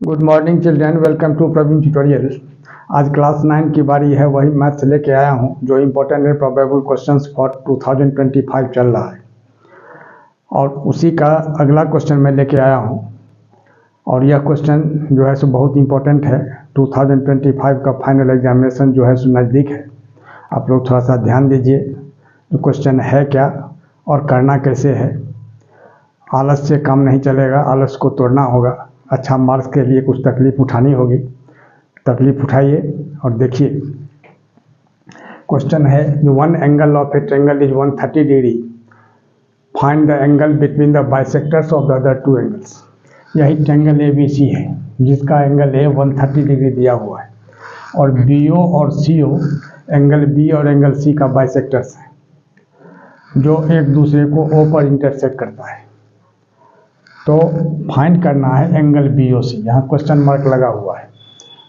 Good morning children, welcome to Praveen tutorial. आज class 9 की बारी है। वही मैथ्स लेके आया हूँ जो important and probable questions for 2025 चल रहा है, और उसी का अगला क्वेश्चन मैं लेके आया हूँ। और यह क्वेश्चन जो है सो बहुत इम्पोर्टेंट है। 2025 का फाइनल एग्जामिनेशन जो है सो नज़दीक है। आप लोग थोड़ा सा ध्यान दीजिए जो क्वेश्चन है क्या और करना कैसे है। आलस से काम नहीं चलेगा, आलस को तोड़ना होगा। अच्छा मार्क्स के लिए कुछ तकलीफ उठानी होगी, तकलीफ उठाइए और देखिए। क्वेश्चन है, one angle of a triangle is 130 degree, find the angle between the bisectors of the other two angles. यही ट्रायंगल ABC है जिसका एंगल A 130 डिग्री दिया हुआ है, और BO और CO एंगल B और एंगल C का बाइसेक्टर्स है जो एक दूसरे को O पर इंटरसेक्ट करता है। तो फाइंड करना है एंगल BOC। यहाँ क्वेश्चन मार्क लगा हुआ है,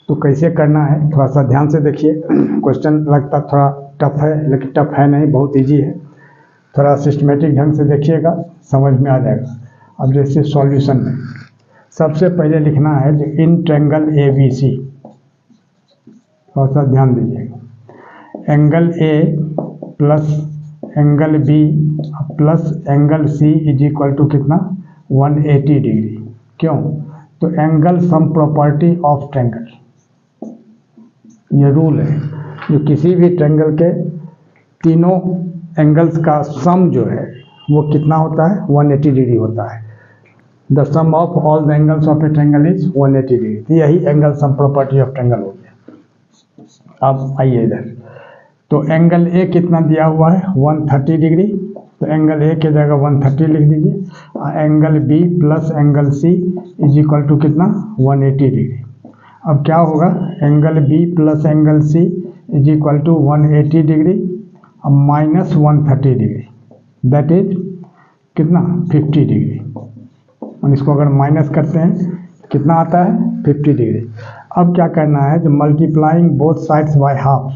तो कैसे करना है थोड़ा सा ध्यान से देखिए। क्वेश्चन लगता थोड़ा टफ है, लेकिन टफ है नहीं, बहुत इजी है। थोड़ा सिस्टमेटिक ढंग से देखिएगा, समझ में आ जाएगा। अब जैसे सॉल्यूशन में सबसे पहले लिखना है जो इन ट्रायंगल ABC, थोड़ा सा ध्यान दीजिएगा। Angle A plus angle B plus angle C is equal to कितना, 180 डिग्री। क्यों? तो angle sum property of triangle, ये रूल है जो किसी भी ट्रायंगल के तीनों एंगल्स का सम जो है वो कितना होता है, 180 डिग्री होता है। The sum of all the angles of a triangle is 180 degree. तो यही angle sum property of triangle हो गया। अब आइए इधर, तो एंगल A कितना दिया हुआ है, 130 डिग्री। तो एंगल A की जगह 130 लिख दीजिए। Angle B plus angle C is equal to कितना, 180 डिग्री। अब क्या होगा, angle B plus angle C is equal to 180 degree अब माइनस 130 डिग्री, दैट इज कितना, 50 डिग्री। और इसको अगर माइनस करते हैं तो कितना आता है, 50 डिग्री। अब क्या करना है, जो multiplying both sides by half,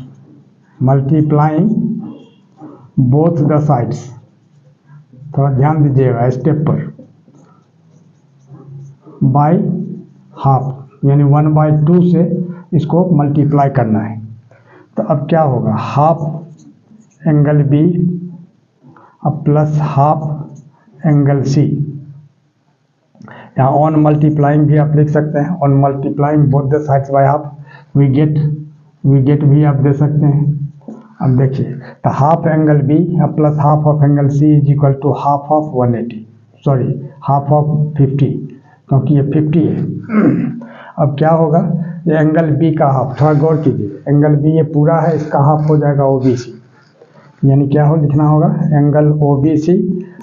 multiplying both the sides, थोड़ा ध्यान दीजिएगा स्टेप पर, बाय हाफ यानी 1/2 से इसको मल्टीप्लाई करना है। तो अब क्या होगा, हाफ एंगल B अब प्लस हाफ एंगल C। यहाँ ऑन मल्टीप्लाइंग भी आप लिख सकते हैं, on multiplying both the sides by half we get भी आप दे सकते हैं। अब देखिए, तो half angle B plus half of angle C is equal to half of 180, sorry half of 50, क्योंकि ये 50 है। अब क्या होगा, ये एंगल B का हाफ, थोड़ा गौर कीजिए, एंगल B ये पूरा है, इसका हाफ हो जाएगा OBC। यानी क्या हो लिखना होगा, एंगल OBC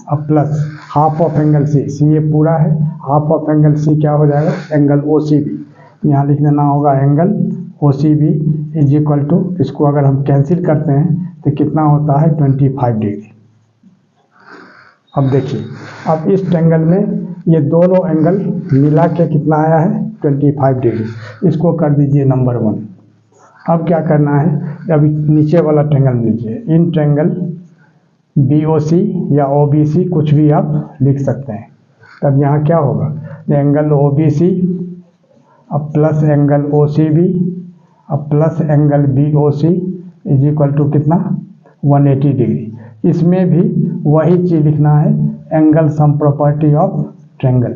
अब plus half of angle C ये पूरा है, हाफ ऑफ एंगल C क्या हो जाएगा, एंगल OCB। यहाँ लिख देना होगा angle OCB is equal to, इसको अगर हम कैंसिल करते हैं तो कितना होता है, 25 डिग्री। अब देखिए, अब इस ट्रायंगल में ये दोनों एंगल मिला के कितना आया है, 25 डिग्री। इसको कर दीजिए नंबर 1। अब क्या करना है, अभी नीचे वाला ट्रायंगल लीजिए, इन ट्रायंगल BOC या OBC कुछ भी आप लिख सकते हैं। तब यहाँ क्या होगा, एंगल OBC अब प्लस एंगल OCB अब plus angle BOC is equal to कितना, 180 डिग्री। इसमें भी वही चीज़ लिखना है, angle sum property of triangle.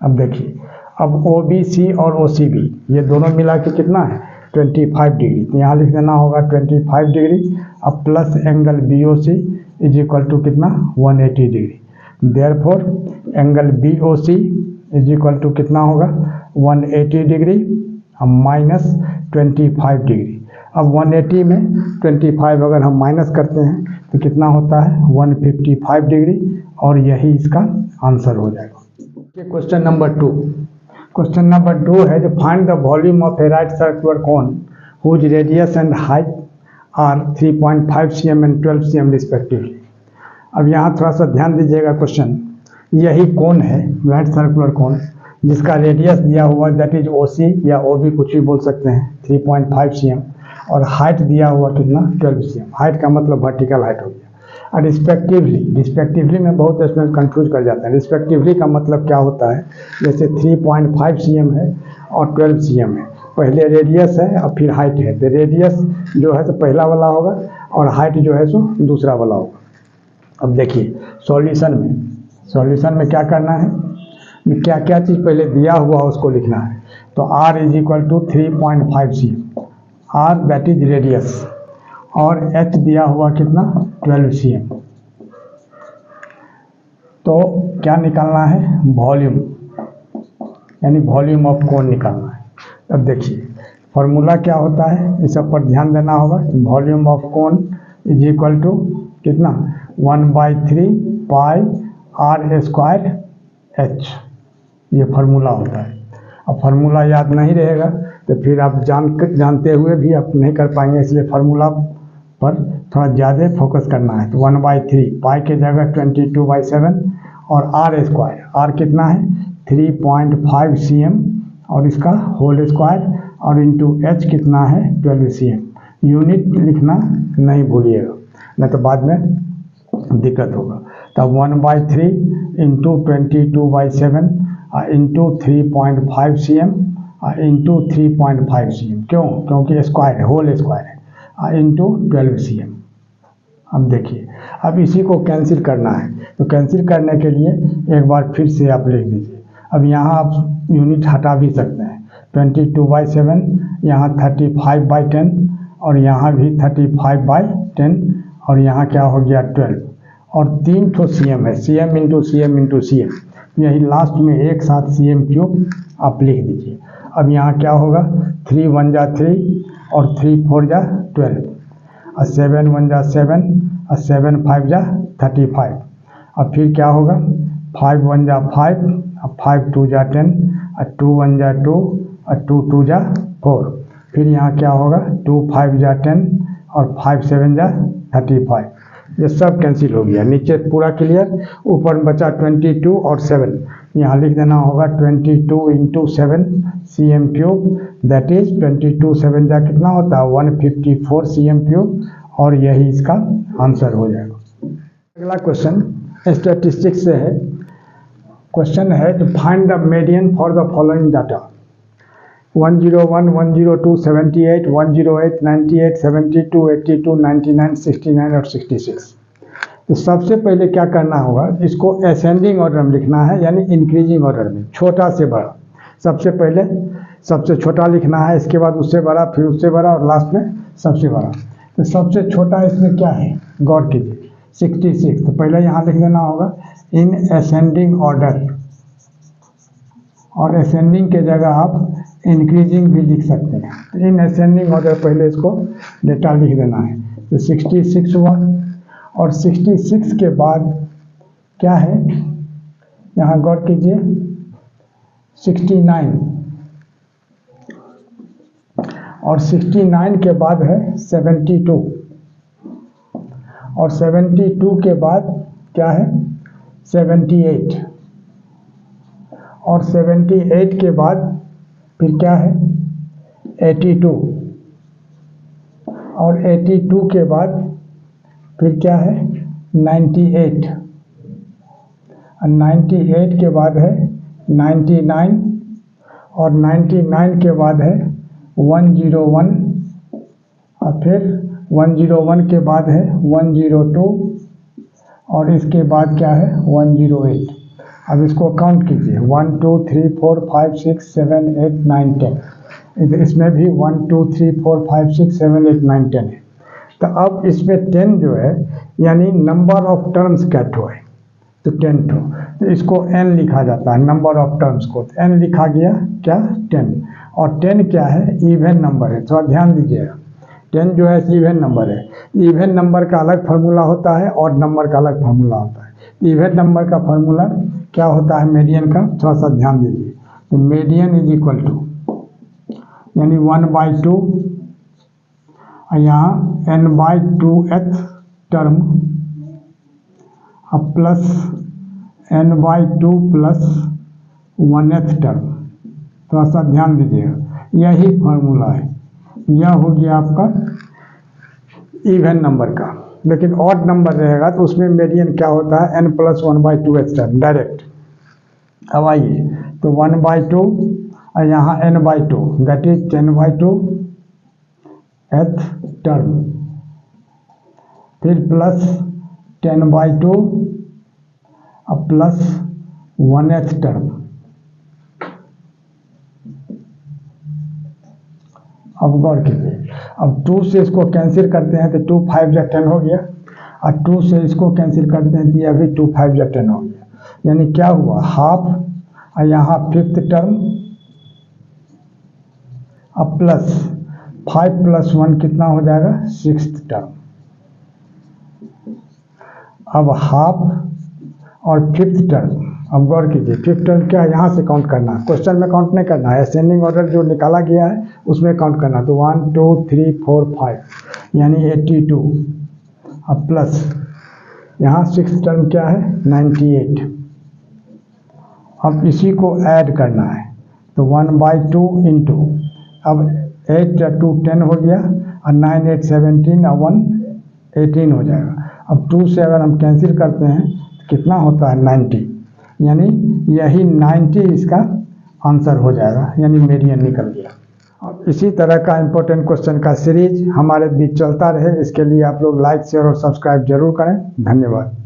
अब देखिए, अब OBC और OCB ये दोनों मिला के कितना है, 25 डिग्री। तो यहाँ लिख देना होगा 25 डिग्री अब plus angle BOC is equal to कितना, 180 degree. Therefore angle BOC is equal to कितना होगा, 180 डिग्री अब माइनस 25 डिग्री। अब 180 में 25 अगर हम माइनस करते हैं तो कितना होता है, 155 डिग्री, और यही इसका आंसर हो जाएगा। Question number 2। क्वेश्चन नंबर 2 है, जो find the volume of a right circular cone whose radius and height are 3.5 cm and 12 cm respectively. अब यहाँ थोड़ा सा ध्यान दीजिएगा, क्वेश्चन यही कोन है, राइट सर्कुलर कोन, जिसका रेडियस दिया हुआ दैट इज OC या OB कुछ भी बोल सकते हैं, 3.5 cm, और हाइट दिया हुआ कितना, 12 cm। हाइट का मतलब वर्टिकल हाइट हो गया। और रिस्पेक्टिवली में बहुत इसमें कंफ्यूज कर जाते हैं। रिस्पेक्टिवली का मतलब क्या होता है, जैसे 3.5 cm है और 12 cm है, पहले रेडियस है और फिर हाइट है, तो रेडियस जो है तो पहला वाला होगा और हाइट जो है सो दूसरा वाला होगा। अब देखिए सॉल्यूशन में क्या करना है, क्या क्या चीज़ पहले दिया हुआ उसको लिखना है। तो r is equal to 3.5 cm, r that is radius, और h दिया हुआ कितना 12 cm। तो क्या निकालना है, वॉल्यूम, यानी वॉल्यूम ऑफ कोन निकालना है। अब देखिए फॉर्मूला क्या होता है, इस सब पर ध्यान देना होगा। Volume of cone is equal to कितना 1/3 पाई r स्क्वायर h, ये फार्मूला होता है। अब फार्मूला याद नहीं रहेगा तो फिर आप जानते हुए भी आप नहीं कर पाएंगे, इसलिए फार्मूला पर थोड़ा ज़्यादा फोकस करना है। तो 1/3 पाई के जगह 22/7 और r स्क्वायर, r कितना है 3.5 cm और इसका होल स्क्वायर, और इंटू h कितना है 12 cm। यूनिट लिखना नहीं भूलिएगा, नहीं तो बाद में दिक्कत होगा। तब 1/3 into 22/7 into 3.5 cm into 3.5 cm, क्योंकि स्क्वायर है, होल स्क्वायर है, इंटू 12 cm। अब देखिए अब इसी को कैंसिल करना है, तो कैंसिल करने के लिए एक बार फिर से आप लिख दीजिए। अब यहाँ आप यूनिट हटा भी सकते हैं, 22/7 यहाँ 35/10 और यहाँ भी 35/10 और यहाँ क्या हो गया 12 और 3 ठो cm है, cm into cm into cm, यही लास्ट में एक साथ cm³ आप लिख दीजिए। अब यहाँ क्या होगा 3 1 जा 3 और 3 4 जा 12 और 7 1 जा 7 और 7 5 जा 35। अब फिर क्या होगा 5 1 जा 5 और 5 2 जा 10 और 2 1 जा 2 और 2 2 जा 4। फिर यहाँ क्या होगा 2 5 जा 10 और 5 7 जा 35। ये सब कैंसिल हो गया, नीचे पूरा क्लियर, ऊपर बचा 22 और 7, यहाँ लिख देना होगा 22 इंटू 7 cm³, दैट इज 22 7 जा कितना होता है 154 cm³, और यही इसका आंसर हो जाएगा। अगला क्वेश्चन स्टैटिस्टिक्स से है। क्वेश्चन है to find the median for the following data 101 102 78 108 98 72 82 99 69 और 66। तो सबसे पहले क्या करना होगा, इसको असेंडिंग ऑर्डर में लिखना है, यानी इंक्रीजिंग ऑर्डर में, छोटा से बड़ा। सबसे पहले सबसे छोटा लिखना है, इसके बाद उससे बड़ा, फिर उससे बड़ा और लास्ट में सबसे बड़ा। तो सबसे छोटा इसमें क्या है, गौर कीजिए 66। तो पहले यहाँ लिख देना होगा इन असेंडिंग ऑर्डर, और असेंडिंग के जगह आप इंक्रीजिंग भी लिख सकते हैं। तो इन असेंडिंग ऑर्डर पहले इसको डेटा लिख देना है। तो 66 हुआ, और 66 के बाद क्या है, यहाँ गौर कीजिए 69, और 69 के बाद है 72, और 72 के बाद क्या है 78, और 78 के बाद फिर क्या है 82, और 82 के बाद फिर क्या है 98, और 98 के बाद है 99, और 99 के बाद है 101, और फिर 101 के बाद है 102, और इसके बाद क्या है 108। अब इसको काउंट कीजिए 1 2 3 4 5 6 7 8 9 10, इसमें भी 1 2 3 4 5 6 7 8 9 10 है। तो अब इसमें 10 जो है यानी नंबर ऑफ टर्म्स क्या ठो है, तो 10 ठो, तो इसको n लिखा जाता है नंबर ऑफ टर्म्स को। तो n लिखा गया क्या 10, और 10 क्या है इवन नंबर है, थोड़ा ध्यान दीजिएगा। 10 जो है इवन नंबर है, इवन नंबर का अलग फार्मूला होता है, ऑड नंबर का अलग फार्मूला होता है। इवन नंबर का फार्मूला क्या होता है मीडियन का, थोड़ा सा ध्यान दीजिए। तो मीडियन इज इक्वल टू यानी 1/2, और यहाँ n/2th टर्म अब plus n/2 plus 1th term, थोड़ा सा ध्यान दीजिएगा, यही फार्मूला है। यह हो गया आपका इवन नंबर का। लेकिन ऑड नंबर रहेगा तो उसमें मीडियन क्या होता है, n+1/2 टर्म डायरेक्ट। अब आइए तो 1/2 और यहाँ n/2 दैट इज 10/2 टर्म, फिर प्लस 10/2 और प्लस 1th टर्म। अब गौर कीजिए, अब 2 से इसको कैंसिल करते हैं तो 2 5 या 10 हो गया, और 2 से इसको कैंसिल करते हैं तो यह भी 2 5 या 10 हो गया। यानी क्या हुआ, हाफ और यहाँ 5th टर्म अब प्लस 5 + 1 कितना हो जाएगा, 6th टर्म। अब हाफ और 5th टर्म, अब गौर कीजिए 5th टर्म क्या यहाँ से काउंट करना है, क्वेश्चन में काउंट नहीं करना है, असेंडिंग ऑर्डर जो निकाला गया है उसमें काउंट करना है। तो 1 2 3 4 5 यानी 82, अब प्लस यहाँ 6th टर्म क्या है, 98। अब इसी को ऐड करना है तो 1/2 इंटू, अब 8 × 2 10 हो गया, और 9 8 17 और 1 18 हो जाएगा। अब 2 से अगर हम कैंसिल करते हैं तो कितना होता है, 90, यानी यही 90 इसका आंसर हो जाएगा, यानी मीडियन निकल गया। अब इसी तरह का इंपॉर्टेंट क्वेश्चन का सीरीज हमारे बीच चलता रहे, इसके लिए आप लोग लाइक शेयर और सब्सक्राइब जरूर करें। धन्यवाद।